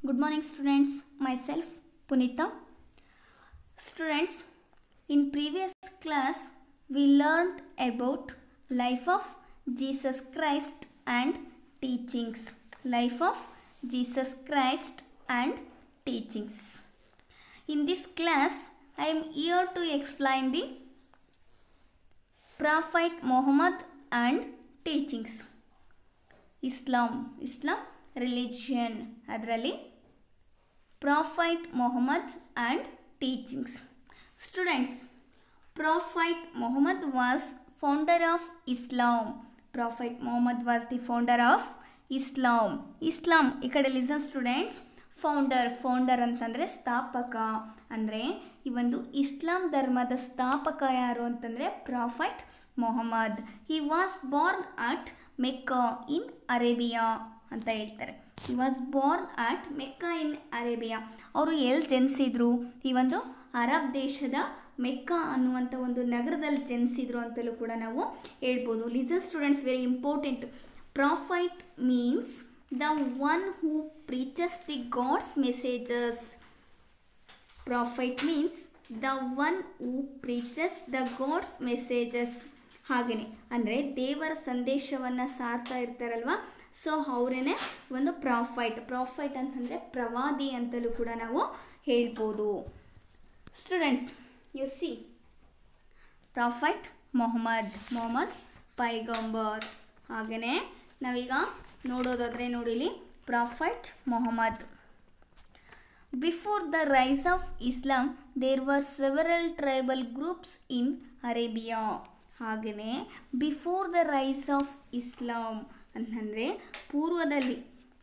Good morning students, myself Punita. Students, in previous class we learned about life of Jesus Christ and teachings. Life of Jesus Christ and teachings. In this class I am here to explain the Prophet Muhammad and teachings. Islam religion ಅದರಲ್ಲಿ Prophet Muhammad and teachings. Students, Prophet Muhammad was founder of Islam. Prophet Muhammad was the founder of Islam. ಈ ಕಡೆ listen students, founder ಅಂತಂದರೆ ಸ್ಥಾಪಕ. ಅಂದರೆ ಈ ಒಂದು ಇಸ್ಲಾಂ ಧರ್ಮದ ಸ್ಥಾಪಕ ಯಾರು ಅಂತಂದರೆ prophet Muhammad. He was born at Mecca in Arabia ಅಂತ ಹೇಳ್ತಾರೆ. He was born at Mecca in Arabia. ಅವರು ಎಲ್ಲಿ ಜನಿಸಿದ್ರು? ಈ ಒಂದು ಅರಬ್ ದೇಶದ ಮೆಕ್ಕಾ ಅನ್ನುವಂಥ ಒಂದು ನಗರದಲ್ಲಿ ಜನಿಸಿದ್ರು ಅಂತಲೂ ಕೂಡ ನಾವು ಹೇಳ್ಬೋದು. Listen students, very important. Prophet means the one who preaches the God's messages. Prophet means the one who preaches the God's messages. ಹಾಗೆಯೇ ಅಂದರೆ ದೇವರ ಸಂದೇಶವನ್ನು ಸಾರ್ತಾ ಇರ್ತಾರಲ್ವ, ಸೊ ಅವರೇನೆ ಒಂದು ಪ್ರಾಫೆಟ್ ಅಂತಂದರೆ ಪ್ರವಾದಿ ಅಂತಲೂ ಕೂಡ ನಾವು ಹೇಳ್ಬೋದು. Students, you see prophet Muhammad ಪೈಗಂಬರ್. ಹಾಗೆಯೇ ನಾವೀಗ ನೋಡೋದಾದರೆ ನೋಡಿಲಿ prophet Muhammad. Before the rise of Islam there were several tribal groups in Arabia. ಹಾಗೆಯೇ before the rise of Islam ಅಂತಂದರೆ ಪೂರ್ವದಲ್ಲಿ,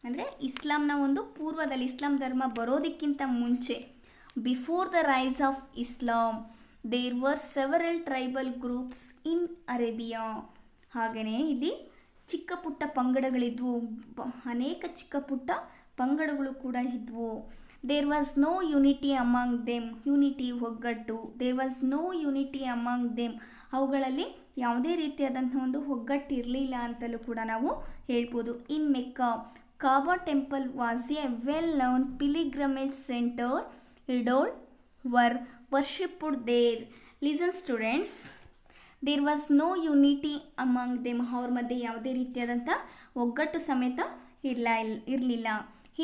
ಅಂದರೆ ಇಸ್ಲಾಂನ ಒಂದು ಪೂರ್ವದಲ್ಲಿ, ಇಸ್ಲಾಂ ಧರ್ಮ ಬರೋದಕ್ಕಿಂತ ಮುಂಚೆ, before the rise of Islam there were several tribal groups in Arabia. ಹಾಗೆಯೇ ಇಲ್ಲಿ ಚಿಕ್ಕ ಪುಟ್ಟ ಪಂಗಡಗಳಿದ್ವು, ಅನೇಕ ಚಿಕ್ಕ ಪುಟ್ಟ ಪಂಗಡಗಳು ಕೂಡ ಇದ್ವು. There was no unity among them. Unity, ಒಗ್ಗಟ್ಟು. There was no unity among them. ಅವುಗಳಲ್ಲಿ ಯಾವುದೇ ರೀತಿಯಾದಂಥ ಒಂದು ಒಗ್ಗಟ್ಟು ಇರಲಿಲ್ಲ ಅಂತಲೂ ಕೂಡ ನಾವು ಹೇಳ್ಬೋದು. In Mecca Kaaba temple was a well known pilgrimage centre. Idol were worshipped there. Listen students, there was no unity among them. ಅವ್ರ ಮಧ್ಯೆ ಯಾವುದೇ ರೀತಿಯಾದಂಥ ಒಗ್ಗಟ್ಟು ಸಮೇತ ಇರಲಿಲ್ಲ.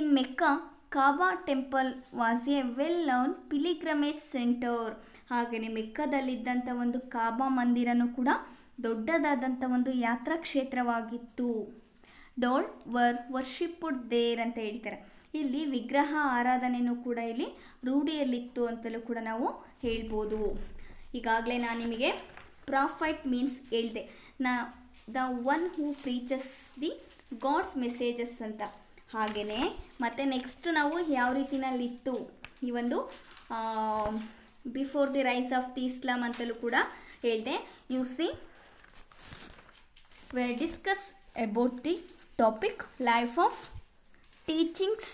In Mecca Kaaba temple was a well known pilgrimage centre. ಹಾಗೆಯೇ ಮೆಕ್ಕದಲ್ಲಿದ್ದಂಥ ಒಂದು ಕಾಬಾ ಮಂದಿರನೂ ಕೂಡ ದೊಡ್ಡದಾದಂಥ ಒಂದು ಯಾತ್ರಾ ಕ್ಷೇತ್ರವಾಗಿತ್ತು. ಡೋಲ್ ವರ್ ವರ್ಷಿಪ್ಡ್ ದೇರ್ ಅಂತ ಹೇಳ್ತಾರೆ. ಇಲ್ಲಿ ವಿಗ್ರಹ ಆರಾಧನೆಯೂ ಕೂಡ ಇಲ್ಲಿ ರೂಢಿಯಲ್ಲಿತ್ತು ಅಂತಲೂ ಕೂಡ ನಾವು ಹೇಳ್ಬೋದು. ಈಗಾಗಲೇ ನಾನು ನಿಮಗೆ ಪ್ರಾಫೆಟ್ ಮೀನ್ಸ್ ಹೇಳಿದೆ, the one who preaches the God's messages ಅಂತ. ಹಾಗೆಯೇ ಮತ್ತು ನೆಕ್ಸ್ಟ್ ನಾವು ಯಾವ ರೀತಿನಲ್ಲಿತ್ತು ಈ ಒಂದು before the rise of the Islam ಅಂತಲೂ ಕೂಡ ಹೇಳಿದೆ. You see we'll discuss about the topic life of teachings,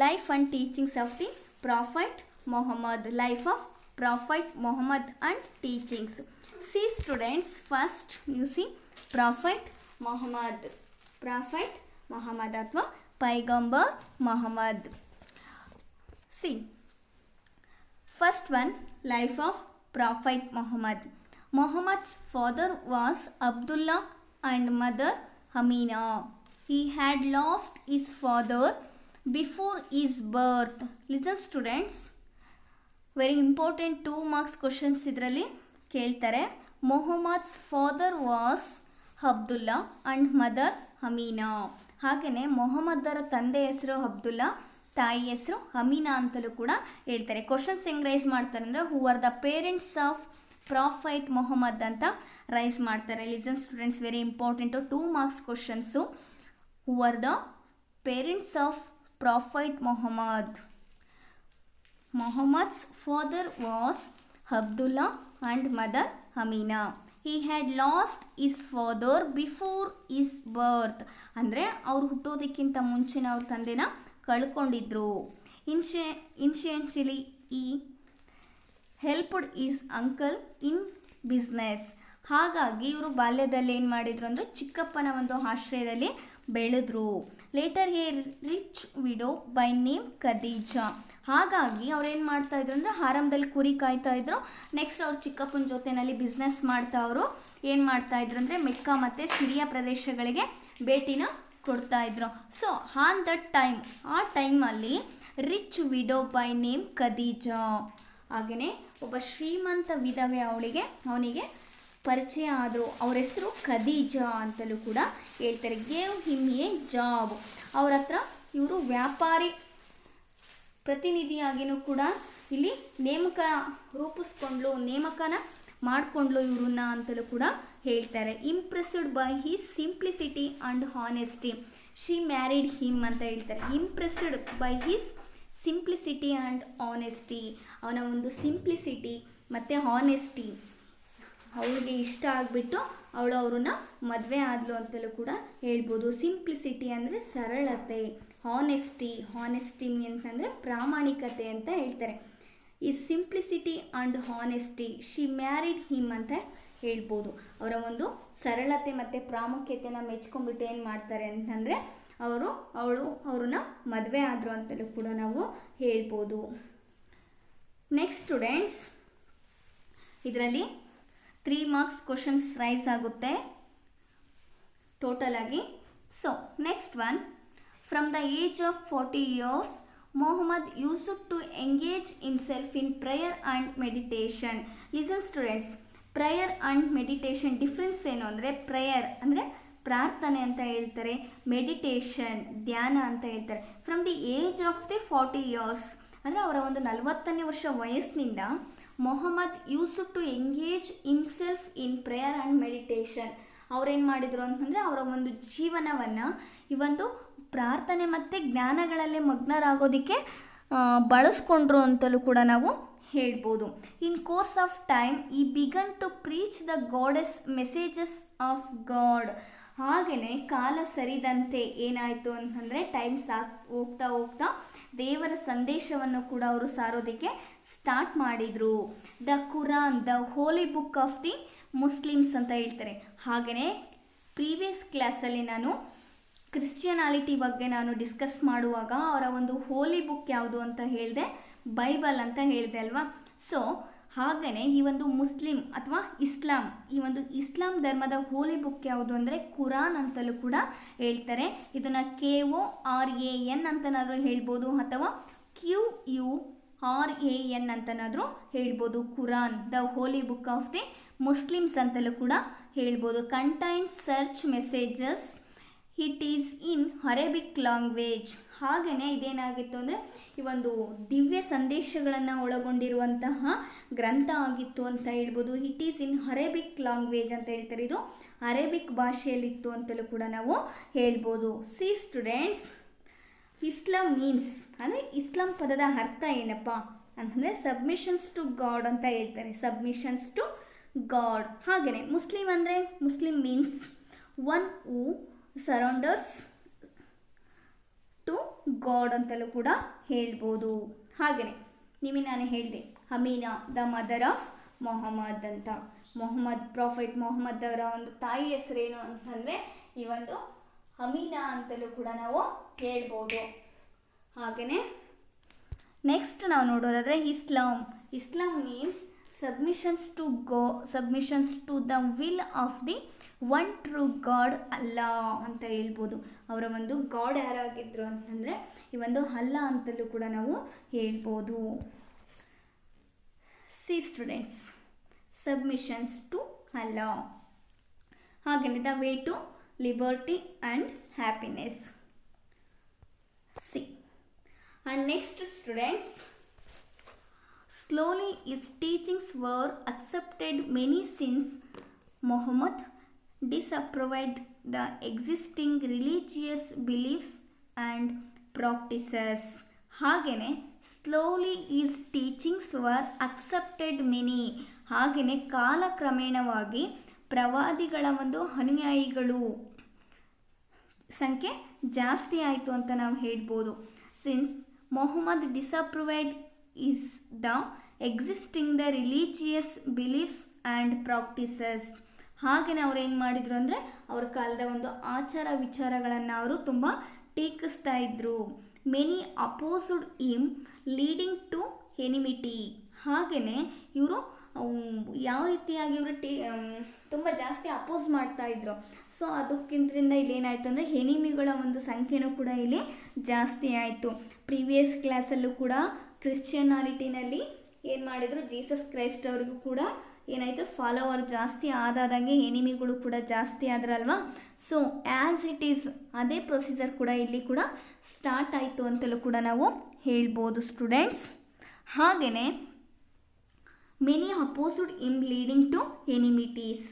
life and teachings of the Prophet Muhammad. Life of Prophet Muhammad and teachings. See students, first you see Prophet Muhammad ಅಥವಾ ಪೈಗಂಬರ್ Mohammed. See, first one, life of Prophet Muhammad. Muhammad's father was Abdullah and mother Amina. He had lost his father before his birth. Listen students, very important 2 marks questions ಇದರಲ್ಲಿ ಕೇಳ್ತಾರೆ. Muhammad's father was Abdullah and mother Amina. ಹಾಗೆಯೇ ಮೊಹಮ್ಮದರ ತಂದೆ ಹೆಸರು ಅಬ್ದುಲ್ಲಾ, ತಾಯಿ ಹೆಸರು ಅಮೀನಾ ಅಂತಲೂ ಕೂಡ ಹೇಳ್ತಾರೆ. ಕ್ವಶನ್ಸ್ ಹೆಂಗೆ ರೈಸ್ ಮಾಡ್ತಾರೆ ಅಂದರೆ, who are the parents of prophet Muhammad ಅಂತ ರೈಸ್ ಮಾಡ್ತಾರೆ. Listen students, very important 2 marks questions. Who are the parents of prophet Muhammad. Muhammad's father was Abdullah and mother Amina. He had lost his father before his birth. ಅಂದರೆ ಅವ್ರು ಹುಟ್ಟೋದಕ್ಕಿಂತ ಮುಂಚಿನ ಅವ್ರ ತಂದೆನ ಕಳ್ಕೊಂಡಿದ್ರು. Initially he helped his uncle in business. ಹಾಗಾಗಿ ಇವರು ಬಾಲ್ಯದಲ್ಲಿ ಏನು ಮಾಡಿದ್ರು ಅಂದರೆ ಚಿಕ್ಕಪ್ಪನ ಒಂದು ಆಶ್ರಯದಲ್ಲಿ ಬೆಳೆದ್ರು. Later a rich widow by name Khadija. ಹಾಗಾಗಿ ಅವ್ರು ಏನು ಮಾಡ್ತಾಯಿದ್ರು ಅಂದರೆ ಆರಂಭದಲ್ಲಿ ಕುರಿ ಕಾಯ್ತಾ ಇದ್ರು. ನೆಕ್ಸ್ಟ್ ಅವ್ರು ಚಿಕ್ಕಪ್ಪನ ಜೊತೆಯಲ್ಲಿ ಬಿಸ್ನೆಸ್ ಮಾಡ್ತಾ ಅವರು ಏನು ಮಾಡ್ತಾಯಿದ್ರು ಅಂದರೆ ಮೆಕ್ಕಾ ಮತ್ತು ಸಿರಿಯಾ ಪ್ರದೇಶಗಳಿಗೆ ಭೇಟಿನ ಕೊಡ್ತಾಯಿದ್ರು. ಸೊ ಆನ್ ದಟ್ ಟೈಮ್, ಆ ಟೈಮಲ್ಲಿ rich widow by name Khadija, ಹಾಗೆಯೇ ಒಬ್ಬ ಶ್ರೀಮಂತ ವಿಧವೆ ಅವನಿಗೆ ಪರಿಚಯ ಆದರು. ಅವ್ರ ಹೆಸರು ಖದೀಜಾ ಅಂತಲೂ ಕೂಡ ಹೇಳ್ತಾರೆ. Gave him A job. ಅವ್ರ ಹತ್ರ ಇವರು ವ್ಯಾಪಾರಿ ಪ್ರತಿನಿಧಿಯಾಗಿಯೂ ಕೂಡ ಇಲ್ಲಿ ನೇಮಕನ ಮಾಡಿಕೊಂಡ್ಲು ಇವ್ರನ್ನ ಅಂತಲೂ ಕೂಡ ಹೇಳ್ತಾರೆ. Impressed by he's simplicity and honesty she married him ಅಂತ ಹೇಳ್ತಾರೆ. Impressed by he's simplicity and honesty, ಅವನ ಒಂದು ಸಿಂಪ್ಲಿಸಿಟಿ ಮತ್ತು ಹಾನೆಸ್ಟಿ ಅವಳಿಗೆ ಇಷ್ಟ ಆಗಿಬಿಟ್ಟು ಅವ್ರನ್ನ ಮದುವೆ ಆದಳು ಅಂತಲೂ ಕೂಡ ಹೇಳ್ಬೋದು. ಸಿಂಪ್ಲಿಸಿಟಿ ಅಂದರೆ ಸರಳತೆ, ಹಾನೆಸ್ಟಿ ಅಂತಂದರೆ ಪ್ರಾಮಾಣಿಕತೆ ಅಂತ ಹೇಳ್ತಾರೆ. ಈ simplicity and honesty she married him ಅಂತ ಹೇಳ್ಬೋದು. ಅವರ ಒಂದು ಸರಳತೆ ಮತ್ತು ಪ್ರಾಮುಖ್ಯತೆನ ಮೆಚ್ಕೊಂಡ್ಬಿಟ್ಟು ಏನು ಮಾಡ್ತಾರೆ ಅಂತಂದರೆ ಅವ್ರನ್ನ ಮದುವೆ ಆದರು ಅಂತಲೂ ಕೂಡ ನಾವು ಹೇಳ್ಬೋದು. ನೆಕ್ಸ್ಟ್ ಸ್ಟೂಡೆಂಟ್ಸ್, ಇದರಲ್ಲಿ 3 ಮಾರ್ಕ್ಸ್ ಕ್ವಶನ್ಸ್ ರೈಸ್ ಆಗುತ್ತೆ ಟೋಟಲ್ ಆಗಿ. So next one, from the age of 40 years Muhammad used to engage himself in prayer and meditation. Listen students, prayer and meditation difference ಏನು ಅಂದರೆ, ಪ್ರೇಯರ್ ಅಂದರೆ ಪ್ರಾರ್ಥನೆ ಅಂತ ಹೇಳ್ತಾರೆ, ಮೆಡಿಟೇಷನ್ ಧ್ಯಾನ ಅಂತ ಹೇಳ್ತಾರೆ. From the age of the 40 years ಅಂದರೆ ಅವರ ಒಂದು 40ನೇ ವರ್ಷ ವಯಸ್ಸಿನಿಂದ Muhammad used to engage himself in prayer and meditation. ಅವ್ರೇನು ಮಾಡಿದರು ಅಂತಂದರೆ ಅವರ ಒಂದು ಜೀವನವನ್ನು ಈ ಒಂದು ಪ್ರಾರ್ಥನೆ ಮತ್ತು ಜ್ಞಾನಗಳಲ್ಲೇ ಮಗ್ನರಾಗೋದಕ್ಕೆ ಬಳಸ್ಕೊಂಡ್ರು ಅಂತಲೂ ಕೂಡ ನಾವು ಹೇಳ್ಬೋದು. In course of time he began to preach the God's messages of God. ಹಾಗೆಯೇ ಕಾಲ ಸರಿದಂತೆ ಏನಾಯಿತು ಅಂತಂದರೆ ಟೈಮ್ ಹೋಗ್ತಾ ದೇವರ ಸಂದೇಶವನ್ನು ಕೂಡ ಅವರು ಸಾರೋದಕ್ಕೆ ಸ್ಟಾರ್ಟ್ ಮಾಡಿದರು. The Quran the holy book of the Muslims ಅಂತ ಹೇಳ್ತಾರೆ. ಹಾಗೆಯೇ ಪ್ರೀವಿಯಸ್ ಕ್ಲಾಸಲ್ಲಿ ನಾನು ಕ್ರಿಶ್ಚಿಯನಾಲಿಟಿ ಬಗ್ಗೆ ನಾನು ಡಿಸ್ಕಸ್ ಮಾಡುವಾಗ ಅವರ ಒಂದು ಹೋಲಿ ಬುಕ್ ಯಾವುದು ಅಂತ ಹೇಳಿದೆ, ಬೈಬಲ್ ಅಂತ ಹೇಳಿದೆ ಅಲ್ವಾ. ಸೊ ಹಾಗೆಯೇ ಈ ಒಂದು ಮುಸ್ಲಿಂ ಅಥವಾ ಇಸ್ಲಾಂ ಧರ್ಮದ ಹೋಲಿ ಬುಕ್ ಯಾವುದು ಅಂದರೆ ಕುರಾನ್ ಅಂತಲೂ ಕೂಡ ಹೇಳ್ತಾರೆ. ಇದನ್ನು KORAN ಅಂತನಾದರೂ ಹೇಳ್ಬೋದು ಅಥವಾ QURAN ಅಂತನಾದರೂ ಹೇಳ್ಬೋದು. Quran the holy book of the Muslims ಅಂತಲೂ ಕೂಡ ಹೇಳ್ಬೋದು. ಕಂಟೈನ್ಸ್ ಸರ್ಚ್ messages, it is in Arabic language. ಹಾಗೆಯೇ ಇದೇನಾಗಿತ್ತು ಅಂದರೆ ಈ ಒಂದು ದಿವ್ಯ ಸಂದೇಶಗಳನ್ನು ಒಳಗೊಂಡಿರುವಂತಹ ಗ್ರಂಥ ಆಗಿತ್ತು ಅಂತ ಹೇಳ್ಬೋದು. It is in Arabic language ಅಂತ ಹೇಳ್ತಾರೆ. ಇದು ಅರೇಬಿಕ್ ಭಾಷೆಯಲ್ಲಿತ್ತು ಅಂತಲೂ ಕೂಡ ನಾವು ಹೇಳ್ಬೋದು. ಸಿ ಸ್ಟೂಡೆಂಟ್ಸ್, ಇಸ್ಲಾಂ ಮೀನ್ಸ್ ಅಂದರೆ ಇಸ್ಲಾಂ ಪದದ ಅರ್ಥ ಏನಪ್ಪ ಅಂತಂದರೆ ಸಬ್ಮಿಷನ್ಸ್ ಟು ಗಾಡ್ ಅಂತ ಹೇಳ್ತಾರೆ. Submissions to God. ಹಾಗೆಯೇ Muslim means one who surrenders to God ಅಂತಲೂ ಕೂಡ ಹೇಳ್ಬೋದು. ಹಾಗೆಯೇ ನಾನು ಹೇಳಿದೆ Amina the mother of Muhammad ಅಂತ. ಪ್ರಾಫೆಟ್ ಮೊಹಮ್ಮದ್ ಅವರ ಒಂದು ತಾಯಿ ಹೆಸರೇನು ಅಂತಂದರೆ ಈ ಒಂದು ಅಮೀನಾ ಅಂತಲೂ ಕೂಡ ನಾವು ಹೇಳ್ಬೋದು. ಹಾಗೆಯೇ ನೆಕ್ಸ್ಟ್ ನಾವು ನೋಡೋದಾದರೆ Islam means submissions to the will of the one true God Allah ಅಂತ ಹೇಳ್ಬೋದು. ಅವರ ಒಂದು ಗಾಡ್ ಯಾರಾಗಿದ್ದರು ಅಂತಂದರೆ ಈ ಒಂದು ಅಲ್ಲಾ ಅಂತಲೂ ಕೂಡ ನಾವು ಹೇಳ್ಬೋದು. C students, submissions to Allah. ಹಾಗೆಯೇ the way to liberty and happiness. See and next students, slowly his teachings were accepted many since Muhammad disapproved the existing religious beliefs and practices. ಹಾಗೆಯೇ slowly his teachings were accepted many. ಹಾಗೆಯೇ ಕಾಲಕ್ರಮೇಣವಾಗಿ ಪ್ರವಾದಿಗಳ ಒಂದು ಅನುಯಾಯಿಗಳು ಸಂಖ್ಯೆ ಜಾಸ್ತಿ ಆಯಿತು ಅಂತ ನಾವು ಹೇಳ್ಬೋದು. Since Muhammad disapproved is the existing the religious beliefs and practices. ಹಾಗೆಯೇ ಅವ್ರು ಏನು ಮಾಡಿದರು ಅಂದರೆ ಅವ್ರ ಕಾಲದ ಒಂದು ಆಚಾರ ವಿಚಾರಗಳನ್ನು ಅವರು ತುಂಬ ಟೀಕಿಸ್ತಾ ಇದ್ರು. Many opposed him leading to enmity. ಹಾಗೆಯೇ ಇವರು ಯಾವ ರೀತಿಯಾಗಿ ಇವರು ತುಂಬ ಜಾಸ್ತಿ ಅಪೋಸ್ ಮಾಡ್ತಾ ಇದ್ರು. ಸೊ ಅದಕ್ಕಿಂತರಿಂದ ಇಲ್ಲಿ ಏನಾಯಿತು ಅಂದರೆ ಎನಿಮಿಗಳ ಒಂದು ಸಂಖ್ಯೆನೂ ಕೂಡ ಇಲ್ಲಿ ಜಾಸ್ತಿ ಆಯಿತು. ಪ್ರೀವಿಯಸ್ ಕ್ಲಾಸಲ್ಲೂ ಕೂಡ ಕ್ರಿಶ್ಚಿಯನಾಲಿಟಿನಲ್ಲಿ ಏನು ಮಾಡಿದರು, ಜೀಸಸ್ ಕ್ರೈಸ್ಟ್ ಅವ್ರಿಗೂ ಕೂಡ ಏನಾಯಿತು, ಫಾಲೋವರ್ ಜಾಸ್ತಿ ಆದಾದಂಗೆ ಎನಿಮಿಗಳು ಕೂಡ ಜಾಸ್ತಿ ಆದ್ರಲ್ವ. ಸೊ ಆ್ಯಸ್ ಇಟ್ ಈಸ್ ಅದೇ ಪ್ರೊಸೀಜರ್ ಕೂಡ ಇಲ್ಲಿ ಕೂಡ ಸ್ಟಾರ್ಟ್ ಆಯಿತು ಅಂತಲೂ ಕೂಡ ನಾವು ಹೇಳ್ಬೋದು ಸ್ಟೂಡೆಂಟ್ಸ್. ಹಾಗೆಯೇ many opposed him leading to enmities.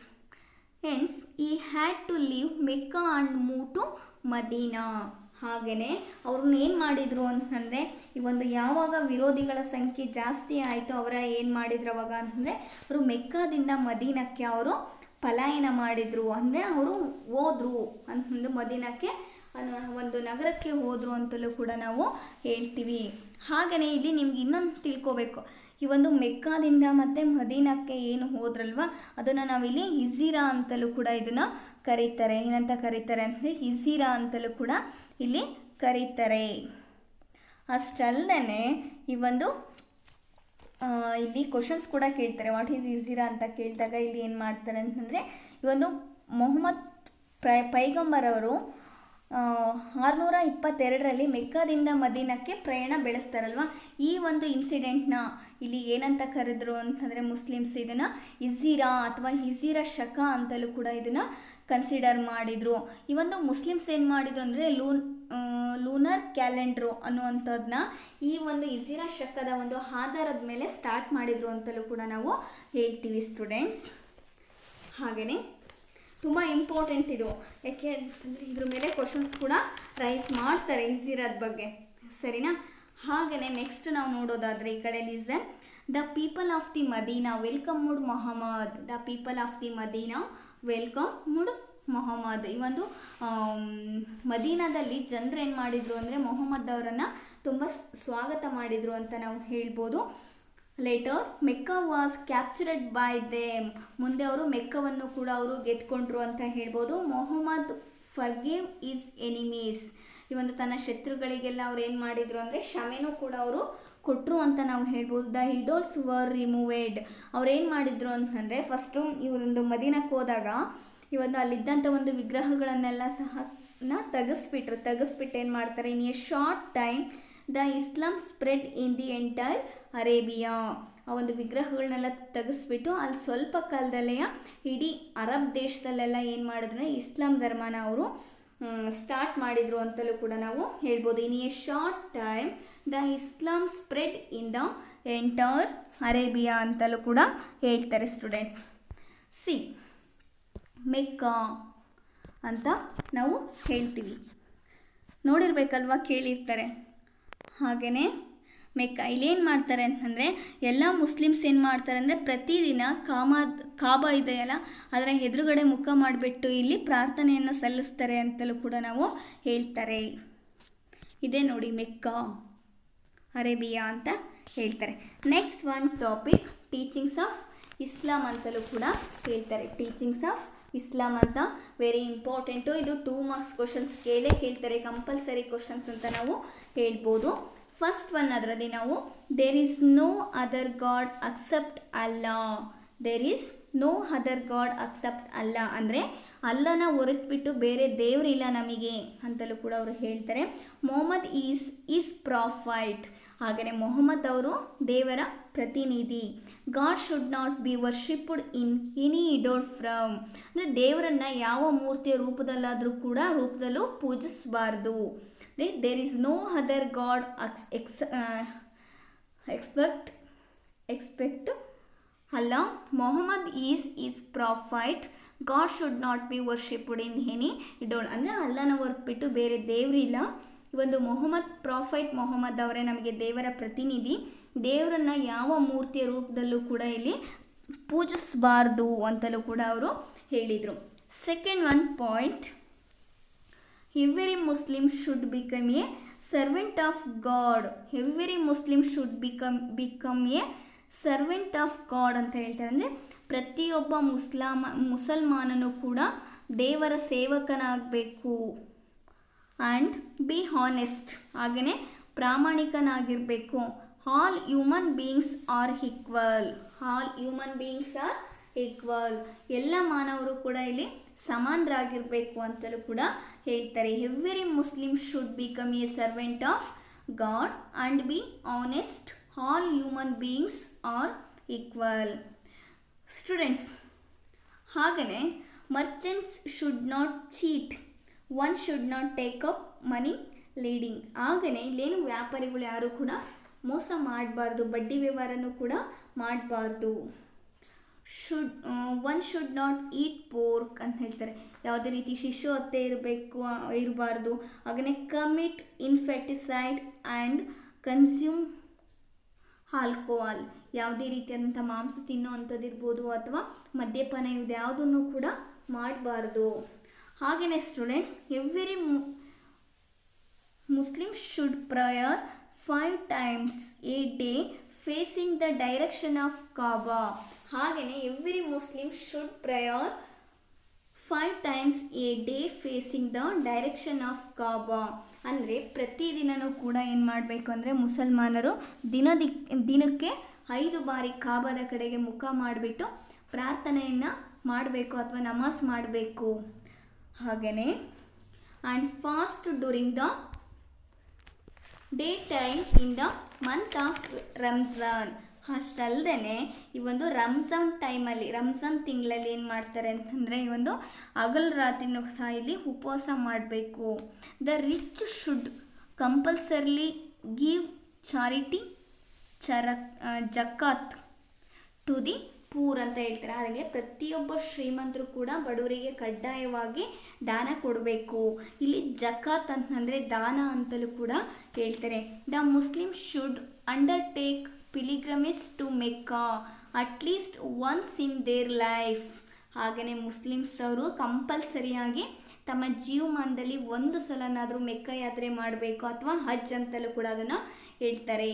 Hence he had to leave Mecca and move to Medina. ಹಾಗೆಯೇ ಅವ್ರನ್ನ ಏನು ಮಾಡಿದರು ಅಂತಂದರೆ, ಈ ಒಂದು ಯಾವಾಗ ವಿರೋಧಿಗಳ ಸಂಖ್ಯೆ ಜಾಸ್ತಿ ಆಯಿತು ಅವರ ಏನು ಮಾಡಿದ್ರು ಅವಾಗ ಅಂತಂದರೆ, ಅವರು ಮೆಕ್ಕಾದಿಂದ ಮದೀನಕ್ಕೆ ಅವರು ಪಲಾಯನ ಮಾಡಿದರು. ಅಂದರೆ ಅವರು ಹೋದರು ಅಂತಂದು ಮದೀನಕ್ಕೆ ಒಂದು ನಗರಕ್ಕೆ ಹೋದರು ಅಂತಲೂ ಕೂಡ ನಾವು ಹೇಳ್ತೀವಿ. ಹಾಗೆಯೇ ಇಲ್ಲಿ ನಿಮ್ಗೆ ಇನ್ನೊಂದು ತಿಳ್ಕೋಬೇಕು, ಈ ಒಂದು ಮೆಕ್ಕಾದಿಂದ ಮತ್ತು ಮದೀನಕ್ಕೆ ಏನು ಹೋದ್ರಲ್ವ ಅದನ್ನು ನಾವಿಲ್ಲಿ ಹಿಜಿರಾ ಅಂತಲೂ ಕೂಡ ಇದನ್ನು ಕರೀತಾರೆ. ಏನಂತ ಕರೀತಾರೆ ಅಂದರೆ ಹಿಜಿರಾ ಅಂತಲೂ ಕೂಡ ಇಲ್ಲಿ ಕರೀತಾರೆ. ಅಷ್ಟಲ್ಲದೆ ಈ ಒಂದು ಇಲ್ಲಿ ಕ್ವಶನ್ಸ್ ಕೂಡ ಕೇಳ್ತಾರೆ, ವಾಟ್ ಈಸ್ ಹಿಜಿರಾ ಅಂತ ಕೇಳಿದಾಗ ಇಲ್ಲಿ ಏನು ಮಾಡ್ತಾರೆ ಅಂತಂದರೆ, ಈ ಒಂದು ಮೊಹಮ್ಮದ್ ಪೈಗಂಬರವರು 622ರಲ್ಲಿ ಮೆಕ್ಕಾದಿಂದ ಮದೀನಕ್ಕೆ ಪ್ರಯಾಣ ಬೆಳೆಸ್ತಾರಲ್ವ. ಈ ಒಂದು ಇನ್ಸಿಡೆಂಟ್ನ ಇಲ್ಲಿ ಏನಂತ ಕರೆದ್ರು ಅಂತಂದರೆ ಮುಸ್ಲಿಮ್ಸ್ ಇದನ್ನು ಹಿಜಿರಾ ಅಥವಾ ಹಿಜಿರಾ ಶಕ ಅಂತಲೂ ಕೂಡ ಇದನ್ನು ಕನ್ಸಿಡರ್ ಮಾಡಿದರು. ಈ ಒಂದು ಮುಸ್ಲಿಮ್ಸ್ ಏನು ಮಾಡಿದರು ಅಂದರೆ ಲೂನರ್ ಕ್ಯಾಲೆಂಡ್ರು ಅನ್ನುವಂಥದ್ದನ್ನ ಈ ಒಂದು ಹಿಜಿರಾ ಶಕದ ಒಂದು ಆಧಾರದ ಮೇಲೆ ಸ್ಟಾರ್ಟ್ ಮಾಡಿದರು ಅಂತಲೂ ಕೂಡ ನಾವು ಹೇಳ್ತೀವಿ ಸ್ಟೂಡೆಂಟ್ಸ್. ಹಾಗೆಯೇ ತುಂಬ ಇಂಪಾರ್ಟೆಂಟ್ ಇದು, ಯಾಕೆ ಅಂತಂದರೆ ಇದ್ರ ಮೇಲೆ ಕ್ವಶನ್ಸ್ ಕೂಡ ರೈಸ್ ಮಾಡ್ತಾರೆ ಹಿಜಿರಾದ ಬಗ್ಗೆ, ಸರಿನಾ. ಹಾಗೆಯೇ ನೆಕ್ಸ್ಟ್ ನಾವು ನೋಡೋದಾದರೆ ಈ ಕಡೆ listen, the people of the Medina welcomed Muhammad. The people of the Medina welcomed Muhammad. ಈ ಒಂದು ಮದೀನಾದಲ್ಲಿ ಜನರು ಏನು ಮಾಡಿದರು ಅಂದರೆ ಮೊಹಮ್ಮದ್ ಅವರನ್ನು ತುಂಬ ಸ್ವಾಗತ ಮಾಡಿದರು ಅಂತ ನಾವು ಹೇಳ್ಬೋದು. Later Mecca was captured by them. ಮುಂದೆ ಅವರು ಮೆಕ್ಕವನ್ನು ಕೂಡ ಅವರು ಗೆದ್ಕೊಂಡ್ರು ಅಂತ ಹೇಳ್ಬೋದು. Muhammad forgive his enemies. ಈ ಒಂದು ತನ್ನ ಶತ್ರುಗಳಿಗೆಲ್ಲ ಅವ್ರು ಏನು ಮಾಡಿದರು ಅಂದರೆ ಕ್ಷಮೆನೂ ಕೂಡ ಅವರು ಕೊಟ್ಟರು ಅಂತ ನಾವು ಹೇಳ್ಬೋದು. The idols were removed. ಅವ್ರು ಏನು ಮಾಡಿದರು ಅಂತಂದರೆ ಫಸ್ಟು ಇವರೊಂದು ಮದೀನಕ್ಕೆ ಹೋದಾಗ ಈ ಒಂದು ಅಲ್ಲಿದ್ದಂಥ ಒಂದು ವಿಗ್ರಹಗಳನ್ನೆಲ್ಲ ಸಹ ತೆಗೆಸ್ಬಿಟ್ಟು ಏನು ಮಾಡ್ತಾರೆ, in a short time the Islam spread in the entire Arabia. ಆ ಒಂದು ವಿಗ್ರಹಗಳನ್ನೆಲ್ಲ ತೆಗೆಸ್ಬಿಟ್ಟು ಅಲ್ಲಿ ಸ್ವಲ್ಪ ಕಾಲದಲ್ಲೇ ಇಡೀ ಅರಬ್ ದೇಶದಲ್ಲೆಲ್ಲ ಏನು ಮಾಡಿದ್ರು, ಇಸ್ಲಾಂ ಧರ್ಮನ ಅವರು ಸ್ಟಾರ್ಟ್ ಮಾಡಿದರು ಅಂತಲೂ ಕೂಡ ನಾವು ಹೇಳ್ಬೋದು. In a short time the Islam spread in the entire Arabia ಅಂತಲೂ ಕೂಡ ಹೇಳ್ತಾರೆ ಸ್ಟೂಡೆಂಟ್ಸ್. ಸಿ ಮೆಕ್ಕಾ ಅಂತ ನಾವು ಹೇಳ್ತೀವಿ, ನೋಡಿರ್ಬೇಕಲ್ವ, ಕೇಳಿರ್ತಾರೆ. ಹಾಗೆಯೇ ಮೆಕ್ಕಾ ಇಲ್ಲೇನು ಮಾಡ್ತಾರೆ ಅಂತಂದರೆ ಎಲ್ಲ ಮುಸ್ಲಿಮ್ಸ್ ಏನು ಮಾಡ್ತಾರೆ ಅಂದರೆ ಪ್ರತಿದಿನ ಕಾಬಾ ಇದೆಯಲ್ಲ ಅದರ ಎದುರುಗಡೆ ಮುಖ ಮಾಡಿಬಿಟ್ಟು ಇಲ್ಲಿ ಪ್ರಾರ್ಥನೆಯನ್ನು ಸಲ್ಲಿಸ್ತಾರೆ ಅಂತಲೂ ಕೂಡ ನಾವು ಹೇಳ್ತಾರೆ. ಇದೇ ನೋಡಿ ಮೆಕ್ಕಾ ಅರೇಬಿಯಾ ಅಂತ ಹೇಳ್ತಾರೆ. Next one topic teachings of ಇಸ್ಲಾಂ ಅಂತಲೂ ಕೂಡ ಹೇಳ್ತಾರೆ. ಟೀಚಿಂಗ್ಸ್ ಆಫ್ ಇಸ್ಲಾಂ ಅಂತ ವೆರಿ ಇಂಪಾರ್ಟೆಂಟು. ಇದು 2 ಮಾರ್ಕ್ಸ್ ಕ್ವಶನ್ಸ್ ಕೇಳ್ತಾರೆ, ಕಂಪಲ್ಸರಿ ಕ್ವಶನ್ಸ್ ಅಂತ ನಾವು ಹೇಳ್ಬೋದು. ಫಸ್ಟ್ ಒನ್ ಅದರಲ್ಲಿ ನಾವು there is no other God accept Allah. There is no other God accept Allah ಅಂದರೆ ಅಲ್ಲನ ಹೊರತುಬಿಟ್ಟು ಬೇರೆ ದೇವರಿಲ್ಲ ನಮಗೆ ಅಂತಲೂ ಕೂಡ ಅವರು ಹೇಳ್ತಾರೆ. Muhammad is prophet. ಹಾಗೆಯೇ ಮೊಹಮ್ಮದ್ ಅವರು ದೇವರ ಪ್ರತಿನಿಧಿ. God should not be worshipped in any idol from. ಅಂದರೆ ದೇವರನ್ನು ಯಾವ ಮೂರ್ತಿಯ ರೂಪದಲ್ಲೂ ಪೂಜಿಸಬಾರ್ದು. There is no other God expect Allah. Muhammad is prophet. God should not be worshipped in any idol. ಅಂದರೆ ಅಲ್ಲನ ಹೊರತುಬಿಟ್ಟು ಬೇರೆ ದೇವರಿಲ್ಲ. ಈ ಒಂದು ಪ್ರಾಫೈಟ್ ಮೊಹಮ್ಮದ್ ಅವರೇ ನಮಗೆ ದೇವರ ಪ್ರತಿನಿಧಿ. ದೇವರನ್ನು ಯಾವ ಮೂರ್ತಿಯ ರೂಪದಲ್ಲೂ ಕೂಡ ಇಲ್ಲಿ ಪೂಜಿಸಬಾರ್ದು ಅಂತಲೂ ಕೂಡ ಅವರು ಹೇಳಿದರು. Second one point, every Muslim should become a servant of god. Every Muslim should become a servant of god ಅಂತ ಹೇಳ್ತಾರೆ. ಅಂದರೆ ಪ್ರತಿಯೊಬ್ಬ ಮುಸಲ್ಮಾನನು ಕೂಡ ದೇವರ ಸೇವಕನಾಗಬೇಕು ಆ್ಯಂಡ್ ಬಿ ಹಾನೆಸ್ಟ್, ಹಾಗೆಯೇ ಪ್ರಾಮಾಣಿಕನಾಗಿರಬೇಕು. All human beings are equal, all human beings are equal, ಎಲ್ಲ ಮಾನವರು ಕೂಡ ಇಲ್ಲಿ ಸಮಾನರಾಗಿರಬೇಕು ಅಂತಲೂ ಕೂಡ ಹೇಳ್ತಾರೆ. Every Muslim should become a servant of God and be honest. All human beings are equal. Students, ಹಾಗೆಯೇ merchants should not cheat, one should not take up money leading. ಹಾಗೆಯೇ ಇಲ್ಲೇನು ವ್ಯಾಪಾರಿಗಳು ಯಾರು ಕೂಡ ಮೋಸ ಮಾಡಬಾರ್ದು, ಬಡ್ಡಿ ವ್ಯವಹಾರನೂ ಕೂಡ ಮಾಡಬಾರ್ದು. One should not eat pork ಅಂತ ಹೇಳ್ತಾರೆ, ಯಾವುದೇ ರೀತಿ ಶಿಶು ಹತ್ಯೆ ಇರಬಾರ್ದು. ಹಾಗೆಯೇ ಕಮಿಟ್ ಇನ್ಫೆಟಿಸೈಡ್ ಆ್ಯಂಡ್ ಕನ್ಸ್ಯೂಮ್ ಆಲ್ಕೋಹಾಲ್, ಯಾವುದೇ ರೀತಿಯಾದಂಥ ಮಾಂಸ ತಿನ್ನುವಂಥದ್ದು ಇರ್ಬೋದು ಅಥವಾ ಮದ್ಯಪಾನ ಇದು ಯಾವುದನ್ನು ಕೂಡ ಮಾಡಬಾರ್ದು. ಹಾಗೆಯೇ students, every Muslim should prayer 5 times a day facing the direction of Kaaba. ಹಾಗೆಯೇ every Muslim should prayer 5 times a day facing the direction of Kaaba. ಅಂದರೆ ಪ್ರತಿದಿನವೂ ಕೂಡ ಏನು ಮಾಡಬೇಕು ಅಂದರೆ ಮುಸಲ್ಮಾನರು ದಿನಕ್ಕೆ 5 ಬಾರಿ ಕಾಬಾದ ಕಡೆಗೆ ಮುಖ ಮಾಡಿಬಿಟ್ಟು ಪ್ರಾರ್ಥನೆಯನ್ನು ಮಾಡಬೇಕು ಅಥವಾ ನಮಾಜ್ ಮಾಡಬೇಕು. ಹಾಗೆಯೇ and fast during the day time in the month of Ramzan. ಅಷ್ಟಲ್ಲದೆ ಈ ಒಂದು ರಂಜಾನ್ ಟೈಮಲ್ಲಿ, ರಂಜಾನ್ ತಿಂಗಳಲ್ಲಿ ಏನು ಮಾಡ್ತಾರೆ ಅಂತಂದರೆ ಈ ಒಂದು ಹಗಲು ರಾತ್ರಿನೂ ಸಹ ಇಲ್ಲಿ ಉಪವಾಸ ಮಾಡಬೇಕು. The rich should compulsorily give charity ಜಕಾತ್ ಟು ದಿ ಪೂರ್ ಅಂತ ಹೇಳ್ತಾರೆ. ಹಾಗೆ ಪ್ರತಿಯೊಬ್ಬ ಶ್ರೀಮಂತರು ಕೂಡ ಬಡವರಿಗೆ ಕಡ್ಡಾಯವಾಗಿ ದಾನ ಕೊಡಬೇಕು. ಇಲ್ಲಿ ಜಕಾತ್ ಅಂತಂದರೆ ದಾನ ಅಂತಲೂ ಕೂಡ ಹೇಳ್ತಾರೆ. The Muslim should undertake pilgrimage to Mecca at least once in their life. ಹಾಗೆಯೇ ಮುಸ್ಲಿಮ್ಸ್ ಅವರು ಕಂಪಲ್ಸರಿಯಾಗಿ ತಮ್ಮ ಜೀವಮಾನದಲ್ಲಿ ಒಂದು ಸಲನಾದರೂ ಮೆಕ್ಕಾ ಯಾತ್ರೆ ಮಾಡಬೇಕು ಅಥವಾ ಹಜ್ ಅಂತಲೂ ಕೂಡ ಅದನ್ನು ಹೇಳ್ತಾರೆ.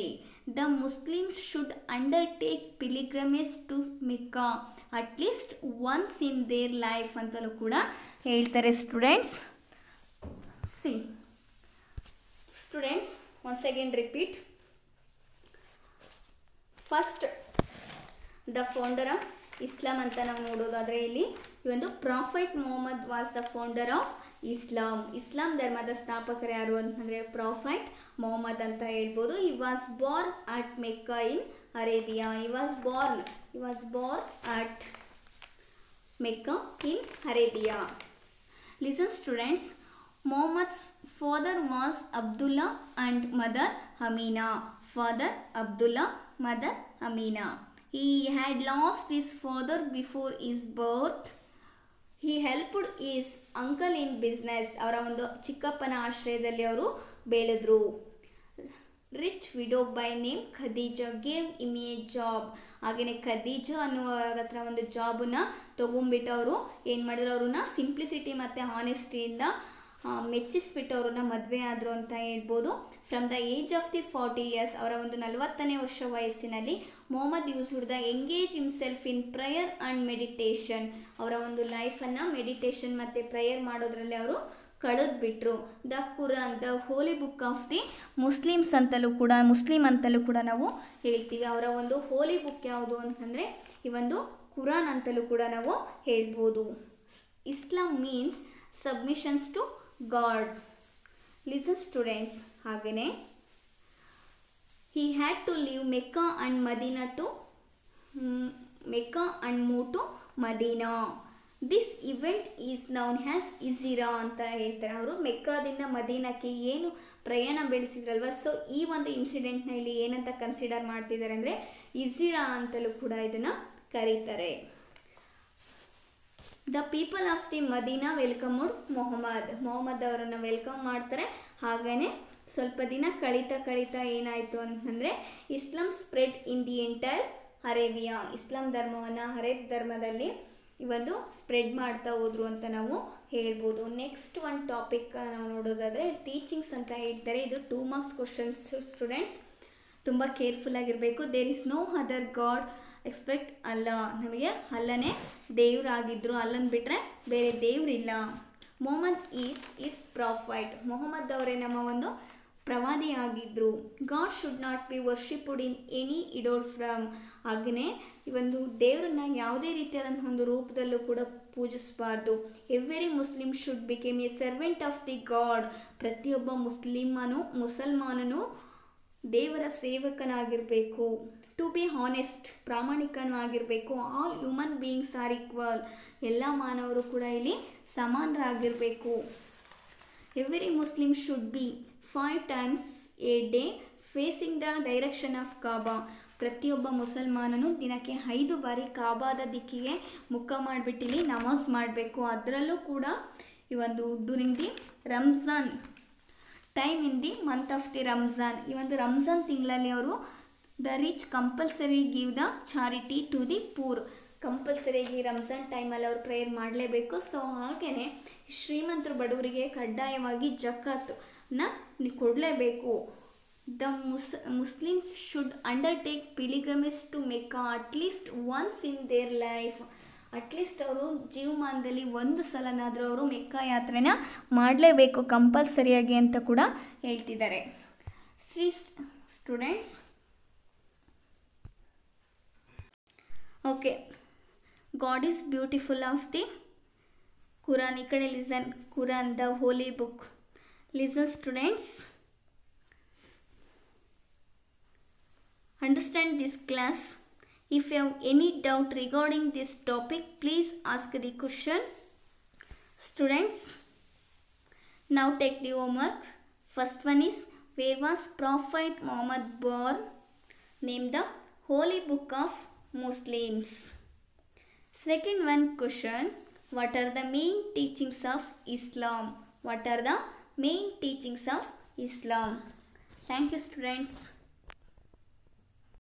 The Muslims should undertake pilgrimage to Mecca at least once in their life ಅಂತಲೂ ಕೂಡ ಹೇಳ್ತಾರೆ. Students, see students, once again repeat. First the founder of Islam ಅಂತ ನಾವು ನೋಡೋದಾದರೆ ಇಲ್ಲಿ ಈ ಒಂದು Prophet Muhammad was the founder of Islam. Islam ಧರ್ಮದ ಸ್ಥಾಪಕರು ಯಾರು ಅಂತಂದರೆ ಪ್ರಾಫೆಟ್ ಮೊಹಮ್ಮದ್ ಅಂತ ಹೇಳ್ಬೋದು. He was born at Mecca in Arabia. He was born at Mecca in Arabia. Listen students, Muhammad's father was Abdullah and mother Amina. Father Abdullah, mother Amina. He had lost his father before his birth. He helped his uncle in business. ಅವರ ಒಂದು ಚಿಕ್ಕಪ್ಪನ ಆಶ್ರಯದಲ್ಲಿ ಅವರು ಬೆಳೆದರು. Rich widow by name Khadija gave him a job. ಹಾಗೆಯೇ Khadija ಅನ್ನುವರ ಹತ್ರ ಒಂದು ಜಾಬನ್ನು ತೊಗೊಂಡ್ಬಿಟ್ಟು ಅವರು ಏನು ಮಾಡಿದ್ರು, ಅವ್ರನ್ನ ಸಿಂಪ್ಲಿಸಿಟಿ ಮತ್ತು ಹಾನೆಸ್ಟಿಯಿಂದ ಮೆಚ್ಚಿಸ್ಬಿಟ್ಟು ಅವ್ರನ್ನ ಮದುವೆ ಆದರು ಅಂತ ಹೇಳ್ಬೋದು. From the age of the 40 years, ಅವರ ಒಂದು 40ನೇ ವರ್ಷ ವಯಸ್ಸಿನಲ್ಲಿ Muhammad used the engage himself in prayer and meditation. ಅವರ ಒಂದು ಲೈಫನ್ನು ಮೆಡಿಟೇಷನ್ ಮತ್ತು ಪ್ರೇಯರ್ ಮಾಡೋದ್ರಲ್ಲಿ ಅವರು ಕಳೆದ್ಬಿಟ್ರು. The Quran, the holy book of the Muslims ಅಂತಲೂ ಕೂಡ, ಮುಸ್ಲಿಮ್ ಅಂತಲೂ ಕೂಡ ನಾವು ಹೇಳ್ತೀವಿ. ಅವರ ಒಂದು ಹೋಲಿ ಬುಕ್ ಯಾವುದು ಅಂತಂದರೆ ಈ ಒಂದು ಕುರಾನ್ ಅಂತಲೂ ಕೂಡ ನಾವು ಹೇಳ್ಬೋದು. Islam means submissions to God. Listen students, ಹಾಗೆಯೇ he had to leave Mecca and Medina to Mecca and move to Medina. This event is known as ಹಿಜ್ರಾ ಅಂತ ಹೇಳ್ತಾರೆ. ಅವರು ಮೆಕ್ಕಾದಿಂದ ಮದೀನಕ್ಕೆ ಏನು ಪ್ರಯಾಣ ಬೆಳೆಸಿದ್ರಲ್ವ, ಸೊ ಈ ಒಂದು ಇನ್ಸಿಡೆಂಟ್ನ ಇಲ್ಲಿ ಏನಂತ ಕನ್ಸಿಡರ್ ಮಾಡ್ತಿದ್ದಾರೆ ಅಂದರೆ ಹಿಜ್ರಾ ಅಂತಲೂ ಕೂಡ ಇದನ್ನು ಕರೀತಾರೆ. The people of the Medina welcomed Muhammad ಅವರನ್ನು ವೆಲ್ಕಮ್ ಮಾಡ್ತಾರೆ. ಹಾಗೆಯೇ ಸ್ವಲ್ಪ ದಿನ ಕಳೀತಾ ಏನಾಯಿತು ಅಂತಂದರೆ Islam spread in the entire Arabia. Islam ಧರ್ಮವನ್ನು ಅರೇಬ್ ಧರ್ಮದಲ್ಲಿ ಈ ಒಂದು ಸ್ಪ್ರೆಡ್ ಮಾಡ್ತಾ ಹೋದ್ರು ಅಂತ ನಾವು ಹೇಳ್ಬೋದು. ನೆಕ್ಸ್ಟ್ ಒಂದು ಟಾಪಿಕ್ ನಾವು ನೋಡೋದಾದರೆ ಟೀಚಿಂಗ್ಸ್ ಅಂತ ಹೇಳ್ತಾರೆ. ಇದು 2 marks ಕ್ವಶನ್ಸ್ ಸ್ಟೂಡೆಂಟ್ಸ್, ತುಂಬ ಕೇರ್ಫುಲ್ಲಾಗಿರಬೇಕು. There is no other God expect Allah. ನಮಗೆ ಅಲ್ಲನೇ ದೇವರಾಗಿದ್ದರು, ಅಲ್ಲನ್ನು ಬಿಟ್ಟರೆ ಬೇರೆ ದೇವರಿಲ್ಲ. Mohammed is prophet. ಮೊಹಮ್ಮದ್ ಅವರೇ ನಮ್ಮ ಒಂದು ಪ್ರವಾದಿಯಾಗಿದ್ದರು. God should not be worshipped in any idol from. ಹಾಗೆಯೇ ಈ ಒಂದು ದೇವರನ್ನ ಯಾವುದೇ ರೀತಿಯಾದಂಥ ಒಂದು ರೂಪದಲ್ಲೂ ಕೂಡ ಪೂಜಿಸಬಾರ್ದು. Every Muslim should became a servant of the God. ಪ್ರತಿಯೊಬ್ಬ ಮುಸಲ್ಮಾನನು ದೇವರ ಸೇವಕನಾಗಿರಬೇಕು. ಟು ಬಿ ಹಾನೆಸ್ಟ್, ಪ್ರಾಮಾಣಿಕನಾಗಿರಬೇಕು. All human beings are equal. ಎಲ್ಲ ಮಾನವರು ಕೂಡ ಇಲ್ಲಿ ಸಮಾನರಾಗಿರಬೇಕು. Every Muslim should be 5 times a day facing the direction of Kaaba. ಪ್ರತಿಯೊಬ್ಬ ಮುಸಲ್ಮಾನನು ದಿನಕ್ಕೆ 5 ಬಾರಿ ಕಾಬಾದ ದಿಕ್ಕಿಗೆ ಮುಖ ಮಾಡಿಬಿಟ್ಟಿಲ್ಲಿ ನಮಾಜ್ ಮಾಡಬೇಕು. ಅದರಲ್ಲೂ ಕೂಡ ಈ ಒಂದು during the Ramzan time in the month of the Ramzan. ಈ ಒಂದು ರಂಜಾನ್ ತಿಂಗಳಲ್ಲಿ ಅವರು the rich compulsory give the charity to the poor. ಕಂಪಲ್ಸರಿಯಾಗಿ ರಂಜಾನ್ ಟೈಮಲ್ಲಿ ಅವರು ಪ್ರೇಯರ್ ಮಾಡಲೇಬೇಕು. ಸೊ ಹಾಗೆಯೇ ಶ್ರೀಮಂತರು ಬಡವರಿಗೆ ಕಡ್ಡಾಯವಾಗಿ ಜಕಾತ್ನ ಕೊಡಲೇಬೇಕು. The Muslims should undertake pilgrimage to Mecca at least once in their life. At least ಅವರು ಜೀವಮಾನದಲ್ಲಿ ಒಂದು ಸಲನಾದರೂ ಅವರು ಮೆಕ್ಕಾ ಯಾತ್ರೆನ ಮಾಡಲೇಬೇಕು ಕಂಪಲ್ಸರಿಯಾಗಿ ಅಂತ ಕೂಡ ಹೇಳ್ತಿದ್ದಾರೆ. Students, okay, God is beautiful of the Quran. ಈ ಕಡೆ listen, Quran the holy book. Listen students, understand this class. If you have any doubt regarding this topic, please ask the question. Students, now take the homework. First one is, where was Prophet Muhammad born? Name the holy book of Muslims. Second one question, what are the main teachings of Islam? What are the main teachings of Islam? Thank you, students.